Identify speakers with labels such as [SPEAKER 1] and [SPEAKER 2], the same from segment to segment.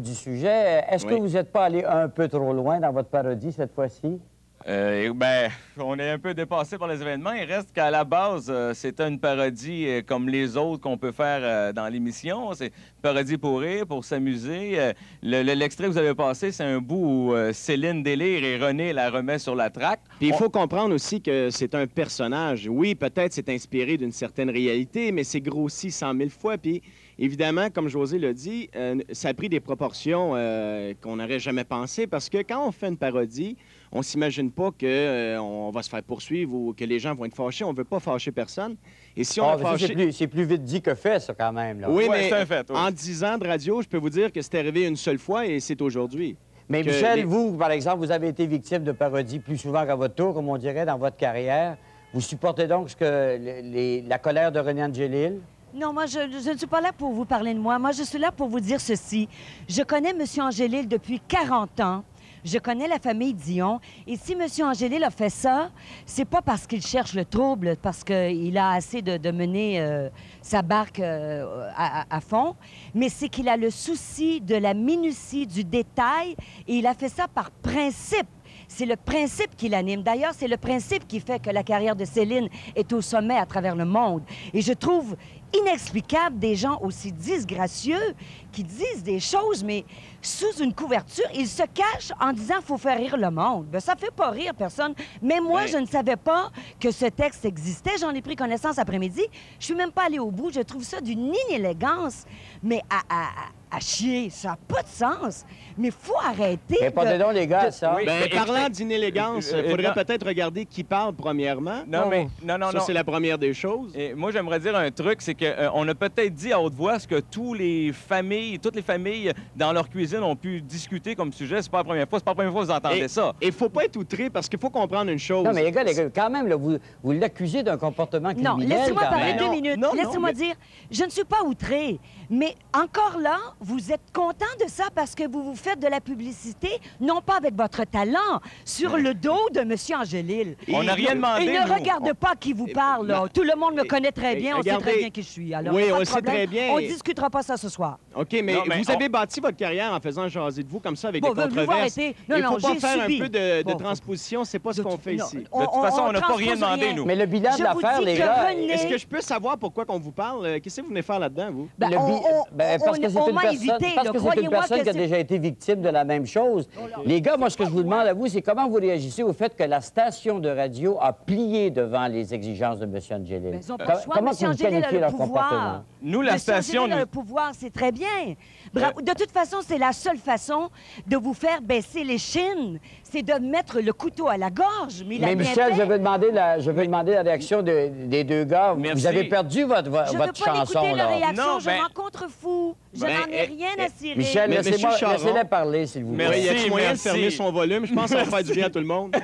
[SPEAKER 1] du sujet. Est-ce que vous n'êtes pas allé un peu trop loin dans votre parodie cette fois-ci?
[SPEAKER 2] Ben, on est un peu dépassé par les événements. Il reste qu'à la base, c'était une parodie comme les autres qu'on peut faire dans l'émission. C'est une parodie pour rire, pour s'amuser. L'extrait que vous avez passé, c'est un bout où Céline délire et René la remet sur la traque.
[SPEAKER 3] Puis il faut comprendre aussi que c'est un personnage. Oui, peut-être c'est inspiré d'une certaine réalité, mais c'est grossi 100 000 fois. Puis évidemment, comme José l'a dit, ça a pris des proportions qu'on n'aurait jamais pensé parce que quand on fait une parodie, on s'imagine pas qu'on va se faire poursuivre ou que les gens vont être fâchés. On veut pas fâcher personne. Et si on fâché...
[SPEAKER 1] C'est plus vite dit que fait, ça, quand même. Là.
[SPEAKER 3] Oui,
[SPEAKER 2] Ouais,
[SPEAKER 3] mais
[SPEAKER 2] c'est un fait, oui.
[SPEAKER 3] en 10 ans de radio, je peux vous dire que c'est arrivé une seule fois et c'est aujourd'hui.
[SPEAKER 1] Mais Michel, vous, par exemple, vous avez été victime de parodies plus souvent qu'à votre tour, comme on dirait, dans votre carrière. Vous supportez donc la colère de René Angelil?
[SPEAKER 4] Non, moi, je ne suis pas là pour vous parler de moi. Moi, je suis là pour vous dire ceci. Je connais M. Angelil depuis 40 ans. Je connais la famille Dion. Et si M. Angelil a fait ça, c'est pas parce qu'il cherche le trouble, parce qu'il a assez de mener sa barque à fond, mais c'est qu'il a le souci de la minutie, du détail, et il a fait ça par principe. C'est le principe qui l'anime. D'ailleurs, c'est le principe qui fait que la carrière de Céline est au sommet à travers le monde. Et je trouve inexplicable des gens aussi disgracieux qui disent des choses, mais sous une couverture, ils se cachent en disant « faut faire rire le monde ». Ben, ça fait pas rire personne. Mais moi, je ne savais pas que ce texte existait. J'en ai pris connaissance après-midi. Je suis même pas allée au bout. Je trouve ça d'une inélégance, mais à chier. Ça n'a pas de sens. Mais faut arrêter.
[SPEAKER 1] Répondez donc, les gars, ça.
[SPEAKER 3] Oui, parlant d'inélégance, il faudrait peut-être regarder qui parle premièrement.
[SPEAKER 2] Non, mais non.
[SPEAKER 3] Ça, c'est la première des choses.
[SPEAKER 2] Et moi, j'aimerais dire un truc, c'est qu'on a peut-être dit à haute voix ce que toutes les familles dans leur cuisine ont pu discuter comme sujet. C'est pas la première fois. C'est pas la première fois que vous entendez ça.
[SPEAKER 3] Et faut pas être outré parce qu'il faut comprendre une chose.
[SPEAKER 1] Non, mais les gars, quand même, là, vous l'accusez d'un comportement criminel.
[SPEAKER 4] Non, laissez-moi parler 2 minutes.
[SPEAKER 3] Non,
[SPEAKER 4] Laissez-moi dire, je ne suis pas outré, mais encore là, vous êtes content de ça parce que vous vous faites de la publicité, non pas avec votre talent, sur le dos de M. Angelil.
[SPEAKER 2] On n'a rien demandé,
[SPEAKER 4] Et ne regarde pas qui vous parle, là. Tout le monde me connaît très bien, on sait très bien qui je suis. Alors,
[SPEAKER 3] oui,
[SPEAKER 4] pas
[SPEAKER 3] on
[SPEAKER 4] de
[SPEAKER 3] sait
[SPEAKER 4] problème.
[SPEAKER 3] très bien.
[SPEAKER 4] On ne discutera pas ça ce soir.
[SPEAKER 3] OK, mais vous avez bâti votre carrière en faisant jaser de vous comme ça avec des
[SPEAKER 4] vous
[SPEAKER 3] controverses.
[SPEAKER 4] arrêter.
[SPEAKER 3] Il
[SPEAKER 4] Non,
[SPEAKER 3] faut pas
[SPEAKER 4] j'ai
[SPEAKER 3] faire
[SPEAKER 4] subi.
[SPEAKER 3] un peu de transposition, c'est pas ce qu'on fait ici.
[SPEAKER 2] De toute façon, on n'a pas rien demandé, nous.
[SPEAKER 1] Mais le bilan de l'affaire, les gars...
[SPEAKER 3] Est-ce que je peux savoir pourquoi qu'on vous parle? Qu'est-ce que vous venez faire là-dedans, vous?
[SPEAKER 1] Parce que c'est une personne qui a déjà été victime de la même chose. Les gars, moi, ce que je vous demande à vous, c'est comment vous réagissez au fait que la station de radio a plié devant les exigences de M. Angelil. Comment vous qualifiez leur comportement?
[SPEAKER 2] Nous, la station...
[SPEAKER 4] le pouvoir, c'est très bien. Bravo. De toute façon, c'est la seule façon de vous faire baisser les chines. C'est de mettre le couteau à la gorge. Mais
[SPEAKER 1] Michel, je veux demander la réaction des deux gars.
[SPEAKER 2] Merci.
[SPEAKER 1] Vous avez perdu votre chanson.
[SPEAKER 4] Je ne veux pas écouter leur réaction.
[SPEAKER 2] Non,
[SPEAKER 4] je m'en contrefous. Je n'en ai rien à cirer.
[SPEAKER 1] Michel, laissez-la parler, s'il vous plaît.
[SPEAKER 3] Mais il y a moyen de fermer son volume. Je pense que ça va faire du bien à tout le monde.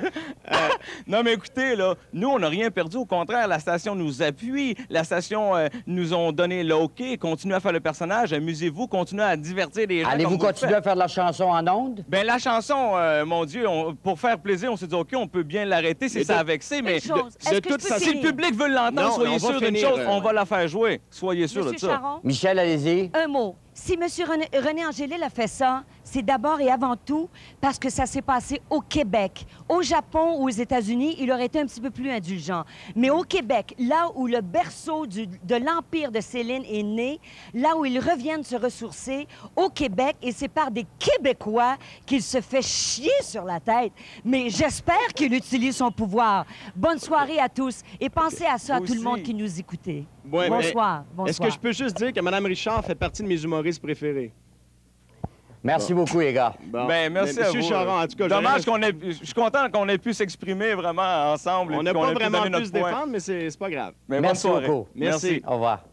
[SPEAKER 2] Non, mais écoutez, là, nous, on n'a rien perdu. Au contraire, la station nous appuie. La station nous ont donné le OK. Continuez à faire le personnage. Amusez-vous. Continuez à divertir les gens.
[SPEAKER 1] Allez-vous continuer à faire de la chanson en ondes?
[SPEAKER 2] Bien, la chanson, mon Dieu, pour faire plaisir, on s'est dit OK, on peut bien l'arrêter. C'est ça a vexé, mais
[SPEAKER 4] de toute façon,
[SPEAKER 2] si le public veut l'entendre, soyez sûr d'une chose, on va la faire jouer. Soyez sûr de ça.
[SPEAKER 4] Charon,
[SPEAKER 1] Michel, allez-y.
[SPEAKER 4] un mot. Si M. René Angelil a fait ça, c'est d'abord et avant tout parce que ça s'est passé au Québec. Au Japon ou aux États-Unis, il aurait été un petit peu plus indulgent. Mais au Québec, là où le berceau de l'empire de Céline est né, là où ils reviennent se ressourcer, au Québec, et c'est par des Québécois qu'il se fait chier sur la tête. Mais j'espère qu'il utilise son pouvoir. Bonne soirée à tous et pensez à ça, à tout le monde qui nous écoutait.
[SPEAKER 3] Ouais,
[SPEAKER 4] bonsoir.
[SPEAKER 3] Est-ce que je peux juste dire que Mme Richard fait partie de mes humoristes préférés?
[SPEAKER 1] Merci beaucoup, les gars.
[SPEAKER 3] Bon.
[SPEAKER 2] Ben, merci à vous.
[SPEAKER 3] Monsieur Charon, en tout cas...
[SPEAKER 2] Dommage je suis content qu'on ait pu s'exprimer vraiment ensemble.
[SPEAKER 3] On n'a pas vraiment pu se défendre, mais c'est pas grave.
[SPEAKER 2] Mais
[SPEAKER 1] Merci beaucoup.
[SPEAKER 3] Merci.
[SPEAKER 1] Au revoir.